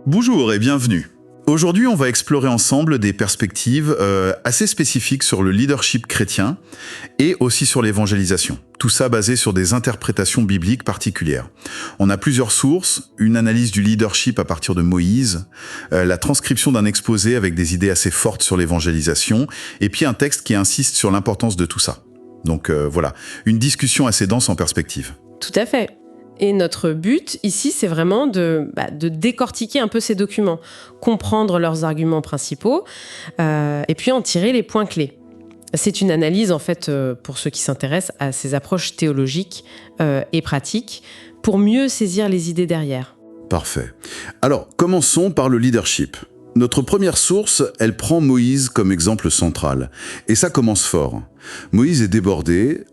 Bonjour et bienvenue. Aujourd'hui, on va explorer ensemble des perspectives assez spécifiques sur le leadership chrétien et aussi sur l'évangélisation. Tout ça basé sur des interprétations bibliques particulières. On a plusieurs sources, une analyse du leadership à partir de Moïse, la transcription d'un exposé avec des idées assez fortes sur l'évangélisation, et puis un texte qui insiste sur l'importance de tout ça. Donc voilà, une discussion assez dense en perspective. Tout à fait. Et notre but ici, c'est vraiment de décortiquer un peu ces documents, comprendre leurs arguments principaux et puis en tirer les points clés. C'est une analyse, en fait, pour ceux qui s'intéressent à ces approches théologiques et pratiques, pour mieux saisir les idées derrière. Parfait. Alors, commençons par le leadership. Notre première source, elle prend Moïse comme exemple central. Et ça commence fort. Moïse est débordé,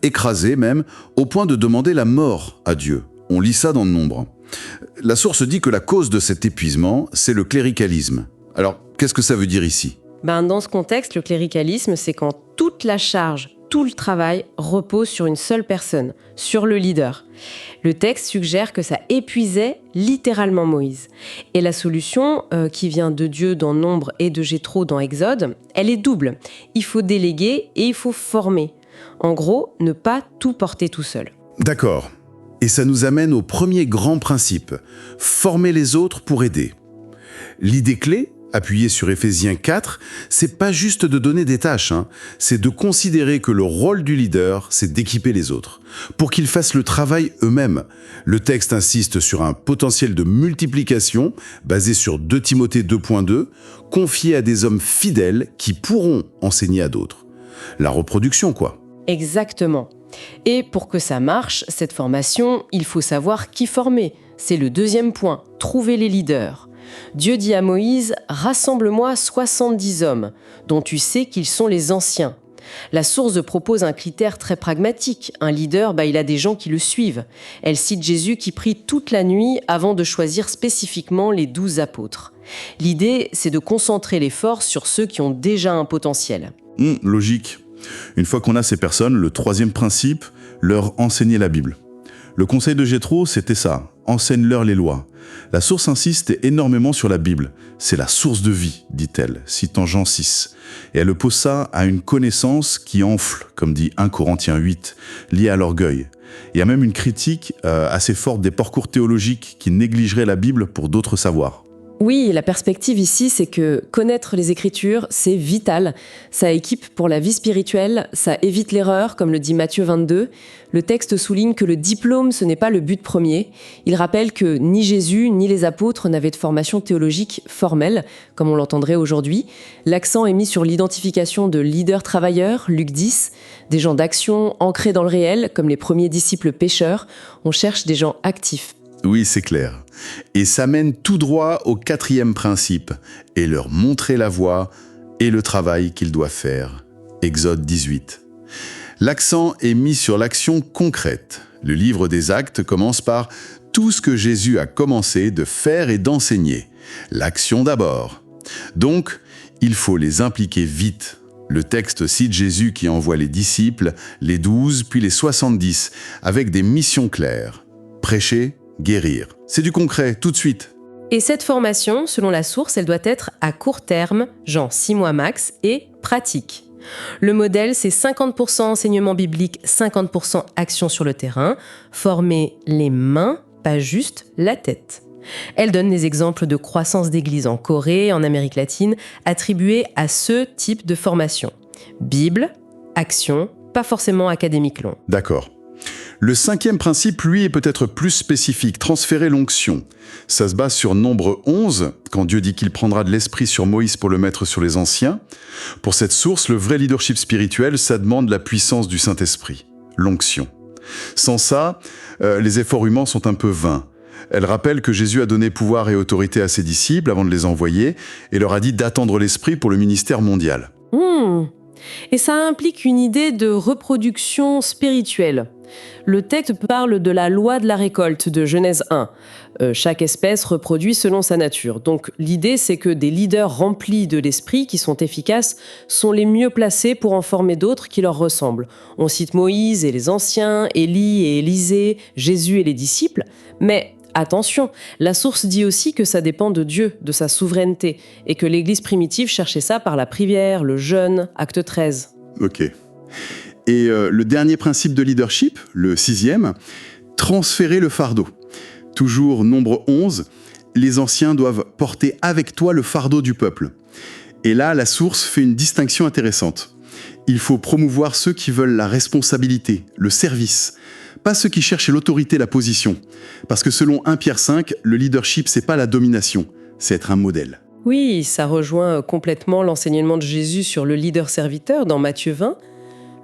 écrasé même, au point de demander la mort à Dieu. On lit ça dans le Nombre. La source dit que la cause de cet épuisement, c'est le cléricalisme. Alors, qu'est-ce que ça veut dire ici ? Dans ce contexte, le cléricalisme, c'est quand toute la charge, tout le travail repose sur une seule personne, sur le leader. Le texte suggère que ça épuisait littéralement Moïse. Et la solution qui vient de Dieu dans Nombre et de Jéthro dans Exode, elle est double. Il faut déléguer et il faut former. En gros, ne pas tout porter tout seul. D'accord. Et ça nous amène au premier grand principe, former les autres pour aider. L'idée clé, appuyée sur Éphésiens 4, c'est pas juste de donner des tâches, c'est de considérer que le rôle du leader, c'est d'équiper les autres, pour qu'ils fassent le travail eux-mêmes. Le texte insiste sur un potentiel de multiplication, basé sur 2 Timothée 2.2, confié à des hommes fidèles qui pourront enseigner à d'autres. La reproduction, quoi. Exactement. Et pour que ça marche, cette formation, il faut savoir qui former. C'est le deuxième point, trouver les leaders. Dieu dit à Moïse « Rassemble-moi 70 hommes, dont tu sais qu'ils sont les anciens ». La source propose un critère très pragmatique. Un leader, il a des gens qui le suivent. Elle cite Jésus qui prie toute la nuit avant de choisir spécifiquement les 12 apôtres. L'idée, c'est de concentrer les forces sur ceux qui ont déjà un potentiel. Logique. Une fois qu'on a ces personnes, le troisième principe, leur enseigner la Bible. Le conseil de Jéthro, c'était ça, enseigne-leur les lois. La source insiste énormément sur la Bible. C'est la source de vie, dit-elle, citant Jean 6. Et elle oppose ça à une connaissance qui enfle, comme dit 1 Corinthiens 8, liée à l'orgueil. Il y a même une critique assez forte des parcours théologiques qui négligeraient la Bible pour d'autres savoirs. Oui, la perspective ici, c'est que connaître les Écritures, c'est vital. Ça équipe pour la vie spirituelle, ça évite l'erreur, comme le dit Matthieu 22. Le texte souligne que le diplôme, ce n'est pas le but premier. Il rappelle que ni Jésus, ni les apôtres n'avaient de formation théologique formelle, comme on l'entendrait aujourd'hui. L'accent est mis sur l'identification de leaders travailleurs, Luc 10, des gens d'action ancrés dans le réel, comme les premiers disciples pécheurs. On cherche des gens actifs. Oui, c'est clair. Et ça mène tout droit au 4e principe, et leur montrer la voie et le travail qu'ils doivent faire. Exode 18. L'accent est mis sur l'action concrète. Le livre des Actes commence par « tout ce que Jésus a commencé de faire et d'enseigner ». L'action d'abord. Donc, il faut les impliquer vite. Le texte cite Jésus qui envoie les disciples, les 12, puis les 70, avec des missions claires. Prêcher, guérir. C'est du concret, tout de suite. Et cette formation, selon la source, elle doit être à court terme, genre 6 mois max, et pratique. Le modèle, c'est 50% enseignement biblique, 50% action sur le terrain. Former les mains, pas juste la tête. Elle donne des exemples de croissance d'église en Corée, en Amérique latine, attribués à ce type de formation. Bible, action, pas forcément académique long. D'accord. Le 5e principe, lui, est peut-être plus spécifique, transférer l'onction. Ça se base sur Nombre 11, quand Dieu dit qu'il prendra de l'esprit sur Moïse pour le mettre sur les anciens. Pour cette source, le vrai leadership spirituel, ça demande la puissance du Saint-Esprit, l'onction. Sans ça, les efforts humains sont un peu vains. Elle rappelle que Jésus a donné pouvoir et autorité à ses disciples avant de les envoyer et leur a dit d'attendre l'Esprit pour le ministère mondial. Et ça implique une idée de reproduction spirituelle. Le texte parle de la loi de la récolte de Genèse 1. Chaque espèce reproduit selon sa nature. Donc l'idée, c'est que des leaders remplis de l'esprit, qui sont efficaces, sont les mieux placés pour en former d'autres qui leur ressemblent. On cite Moïse et les anciens, Élie et Élisée, Jésus et les disciples, mais Attention, la source dit aussi que ça dépend de Dieu, de sa souveraineté, et que l'Église primitive cherchait ça par la prière, le jeûne, acte 13. Ok. Et le dernier principe de leadership, le 6e, transférer le fardeau. Toujours nombre 11, les anciens doivent porter avec toi le fardeau du peuple. Et là, la source fait une distinction intéressante. Il faut promouvoir ceux qui veulent la responsabilité, le service, pas ceux qui cherchent l'autorité, la position. Parce que selon 1 Pierre 5, le leadership, c'est pas la domination, c'est être un modèle. Oui, ça rejoint complètement l'enseignement de Jésus sur le leader-serviteur dans Matthieu 20.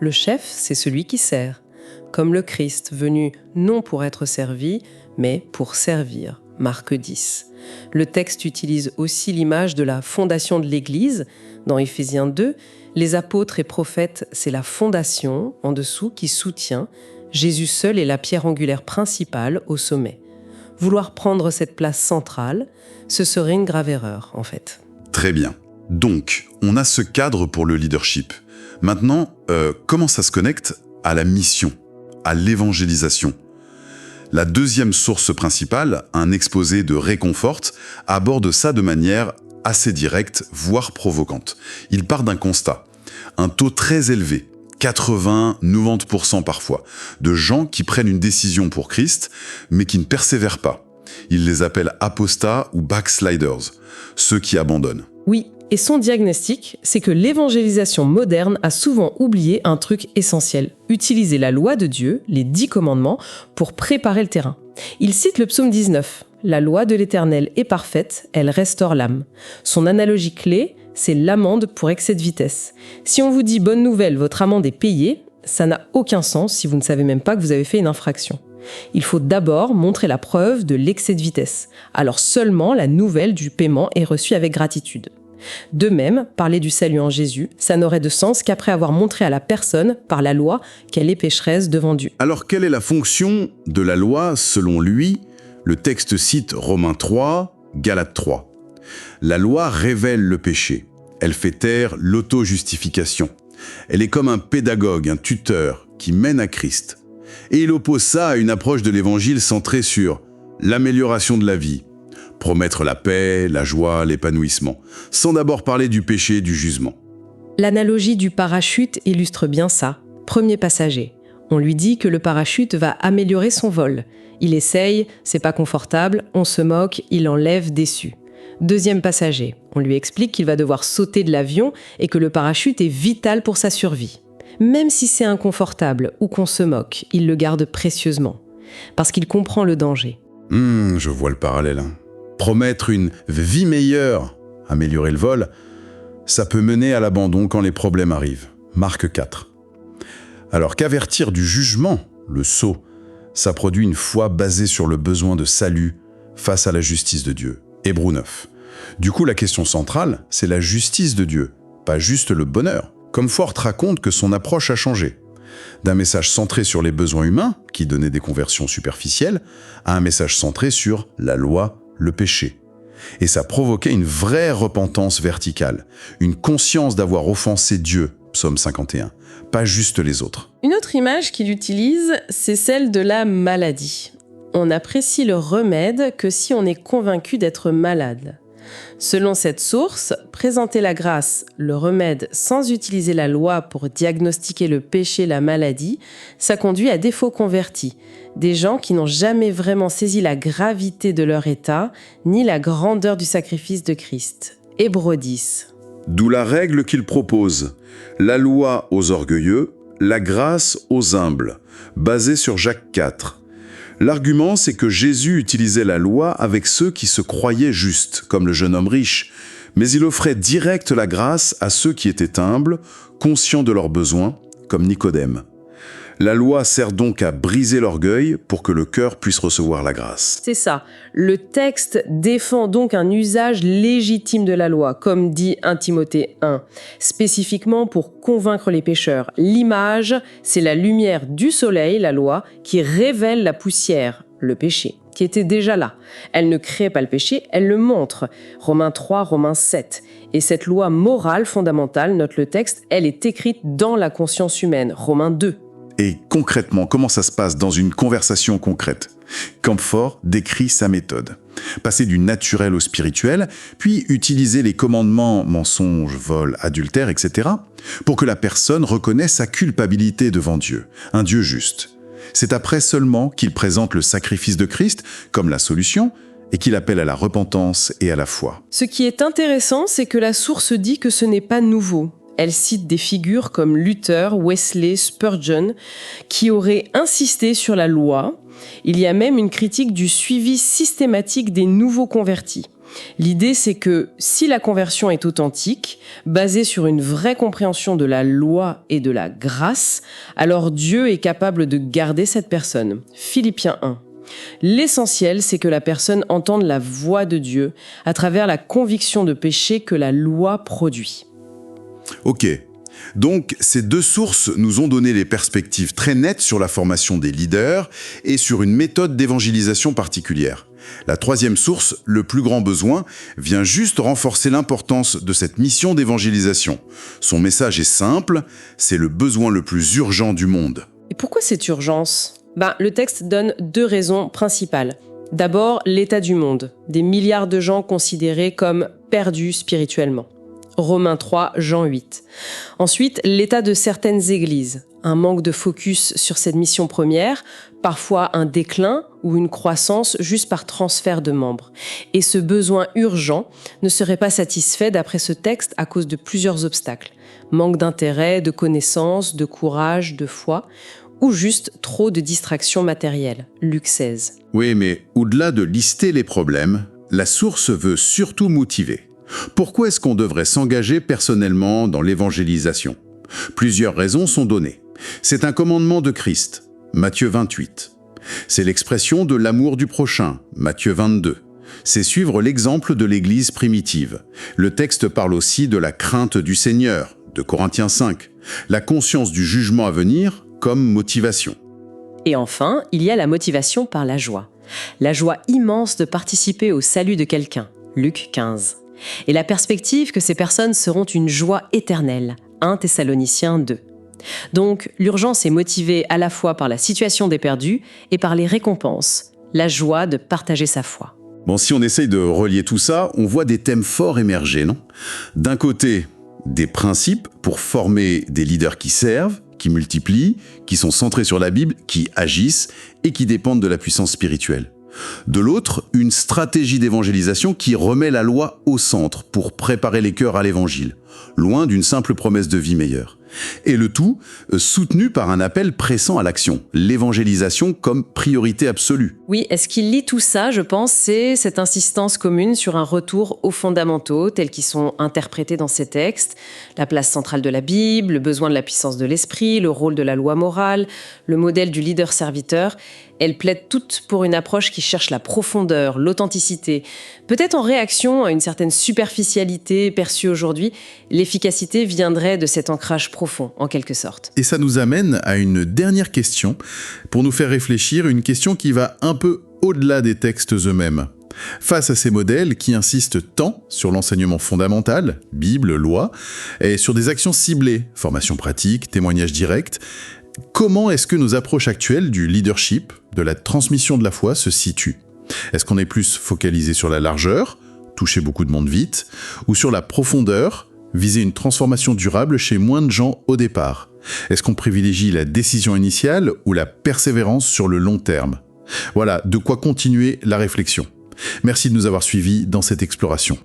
Le chef, c'est celui qui sert, comme le Christ, venu non pour être servi, mais pour servir. Marc 10. Le texte utilise aussi l'image de la fondation de l'Église. Dans Éphésiens 2, les apôtres et prophètes, c'est la fondation, en dessous, qui soutient. Jésus seul est la pierre angulaire principale au sommet. Vouloir prendre cette place centrale, ce serait une grave erreur, en fait. Très bien. Donc, on a ce cadre pour le leadership. Maintenant, comment ça se connecte à la mission, à l'évangélisation ? La deuxième source principale, un exposé de Réconfort, aborde ça de manière assez directe, voire provocante. Il part d'un constat. Un taux très élevé, 80-90% parfois, de gens qui prennent une décision pour Christ, mais qui ne persévèrent pas. Il les appelle apostats ou backsliders, ceux qui abandonnent. Oui, et son diagnostic, c'est que l'évangélisation moderne a souvent oublié un truc essentiel, utiliser la loi de Dieu, les 10 commandements, pour préparer le terrain. Il cite le psaume 19. La loi de l'Éternel est parfaite, elle restaure l'âme. Son analogie clé, c'est l'amende pour excès de vitesse. Si on vous dit « bonne nouvelle, votre amende est payée », ça n'a aucun sens si vous ne savez même pas que vous avez fait une infraction. Il faut d'abord montrer la preuve de l'excès de vitesse. Alors seulement la nouvelle du paiement est reçue avec gratitude. De même, parler du salut en Jésus, ça n'aurait de sens qu'après avoir montré à la personne, par la loi, qu'elle est pécheresse devant Dieu. Alors quelle est la fonction de la loi selon lui ? Le texte cite Romains 3, Galates 3. La loi révèle le péché. Elle fait taire l'auto-justification. Elle est comme un pédagogue, un tuteur qui mène à Christ. Et il oppose ça à une approche de l'évangile centrée sur l'amélioration de la vie, promettre la paix, la joie, l'épanouissement, sans d'abord parler du péché et du jugement. L'analogie du parachute illustre bien ça. Premier passager. On lui dit que le parachute va améliorer son vol. Il essaye, c'est pas confortable, on se moque, il enlève déçu. Deuxième passager. On lui explique qu'il va devoir sauter de l'avion et que le parachute est vital pour sa survie. Même si c'est inconfortable ou qu'on se moque, il le garde précieusement. Parce qu'il comprend le danger. Je vois le parallèle. Promettre une vie meilleure, améliorer le vol, ça peut mener à l'abandon quand les problèmes arrivent. Marc 4. Alors qu'avertir du jugement, le sceau, ça produit une foi basée sur le besoin de salut face à la justice de Dieu. Hébreux 9. Du coup, la question centrale, c'est la justice de Dieu, pas juste le bonheur. Comme Fort raconte que son approche a changé. D'un message centré sur les besoins humains, qui donnait des conversions superficielles, à un message centré sur la loi, le péché. Et ça provoquait une vraie repentance verticale, une conscience d'avoir offensé Dieu, psaume 51, pas juste les autres. Une autre image qu'il utilise, c'est celle de la maladie. On n'apprécie le remède que si on est convaincu d'être malade. Selon cette source, présenter la grâce, le remède, sans utiliser la loi pour diagnostiquer le péché, la maladie, ça conduit à des faux convertis, des gens qui n'ont jamais vraiment saisi la gravité de leur état, ni la grandeur du sacrifice de Christ. Hébreux 10. D'où la règle qu'il propose, la loi aux orgueilleux, la grâce aux humbles, basée sur Jacques 4. L'argument, c'est que Jésus utilisait la loi avec ceux qui se croyaient justes, comme le jeune homme riche, mais il offrait direct la grâce à ceux qui étaient humbles, conscients de leurs besoins, comme Nicodème. La loi sert donc à briser l'orgueil pour que le cœur puisse recevoir la grâce. C'est ça. Le texte défend donc un usage légitime de la loi, comme dit 1 Timothée 1, spécifiquement pour convaincre les pécheurs. L'image, c'est la lumière du soleil, la loi, qui révèle la poussière, le péché, qui était déjà là. Elle ne crée pas le péché, elle le montre. Romains 3, Romains 7. Et cette loi morale fondamentale, note le texte, elle est écrite dans la conscience humaine. Romains 2. Et concrètement, comment ça se passe dans une conversation concrète? Camphor décrit sa méthode. Passer du naturel au spirituel, puis utiliser les commandements mensonge, vol, adultère, etc. pour que la personne reconnaisse sa culpabilité devant Dieu, un Dieu juste. C'est après seulement qu'il présente le sacrifice de Christ comme la solution et qu'il appelle à la repentance et à la foi. Ce qui est intéressant, c'est que la source dit que ce n'est pas nouveau. Elle cite des figures comme Luther, Wesley, Spurgeon, qui auraient insisté sur la loi. Il y a même une critique du suivi systématique des nouveaux convertis. L'idée, c'est que si la conversion est authentique, basée sur une vraie compréhension de la loi et de la grâce, alors Dieu est capable de garder cette personne. Philippiens 1. L'essentiel, c'est que la personne entende la voix de Dieu à travers la conviction de péché que la loi produit. Ok, donc ces deux sources nous ont donné des perspectives très nettes sur la formation des leaders et sur une méthode d'évangélisation particulière. La troisième source, le plus grand besoin, vient juste renforcer l'importance de cette mission d'évangélisation. Son message est simple, c'est le besoin le plus urgent du monde. Et pourquoi cette urgence ? Le texte donne deux raisons principales. D'abord, l'état du monde, des milliards de gens considérés comme perdus spirituellement. Romains 3, Jean 8. Ensuite, l'état de certaines églises, un manque de focus sur cette mission première, parfois un déclin ou une croissance juste par transfert de membres. Et ce besoin urgent ne serait pas satisfait d'après ce texte à cause de plusieurs obstacles. Manque d'intérêt, de connaissances, de courage, de foi, ou juste trop de distractions matérielles. Luc 16. Oui, mais au-delà de lister les problèmes, la source veut surtout motiver. Pourquoi est-ce qu'on devrait s'engager personnellement dans l'évangélisation? Plusieurs raisons sont données. C'est un commandement de Christ, Matthieu 28. C'est l'expression de l'amour du prochain, Matthieu 22. C'est suivre l'exemple de l'Église primitive. Le texte parle aussi de la crainte du Seigneur, de Corinthiens 5. La conscience du jugement à venir comme motivation. Et enfin, il y a la motivation par la joie. La joie immense de participer au salut de quelqu'un, Luc 15. Et la perspective que ces personnes seront une joie éternelle, 1 Thessaloniciens 2. Donc, l'urgence est motivée à la fois par la situation des perdus et par les récompenses, la joie de partager sa foi. Bon, si on essaye de relier tout ça, on voit des thèmes forts émerger, non? D'un côté, des principes pour former des leaders qui servent, qui multiplient, qui sont centrés sur la Bible, qui agissent et qui dépendent de la puissance spirituelle. De l'autre, une stratégie d'évangélisation qui remet la loi au centre pour préparer les cœurs à l'évangile, loin d'une simple promesse de vie meilleure. Et le tout soutenu par un appel pressant à l'action, l'évangélisation comme priorité absolue. Oui, et ce qui lie tout ça, je pense, c'est cette insistance commune sur un retour aux fondamentaux tels qu'ils sont interprétés dans ces textes, la place centrale de la Bible, le besoin de la puissance de l'esprit, le rôle de la loi morale, le modèle du leader-serviteur. Elles plaident toutes pour une approche qui cherche la profondeur, l'authenticité. Peut-être en réaction à une certaine superficialité perçue aujourd'hui, l'efficacité viendrait de cet ancrage profond, en quelque sorte. Et ça nous amène à une dernière question, pour nous faire réfléchir, une question qui va un peu au-delà des textes eux-mêmes. Face à ces modèles qui insistent tant sur l'enseignement fondamental, Bible, loi, et sur des actions ciblées, formation pratique, témoignage direct, comment est-ce que nos approches actuelles du leadership, de la transmission de la foi se situent? Est-ce qu'on est plus focalisé sur la largeur, toucher beaucoup de monde vite, ou sur la profondeur, viser une transformation durable chez moins de gens au départ? Est-ce qu'on privilégie la décision initiale ou la persévérance sur le long terme? Voilà, de quoi continuer la réflexion. Merci de nous avoir suivis dans cette exploration.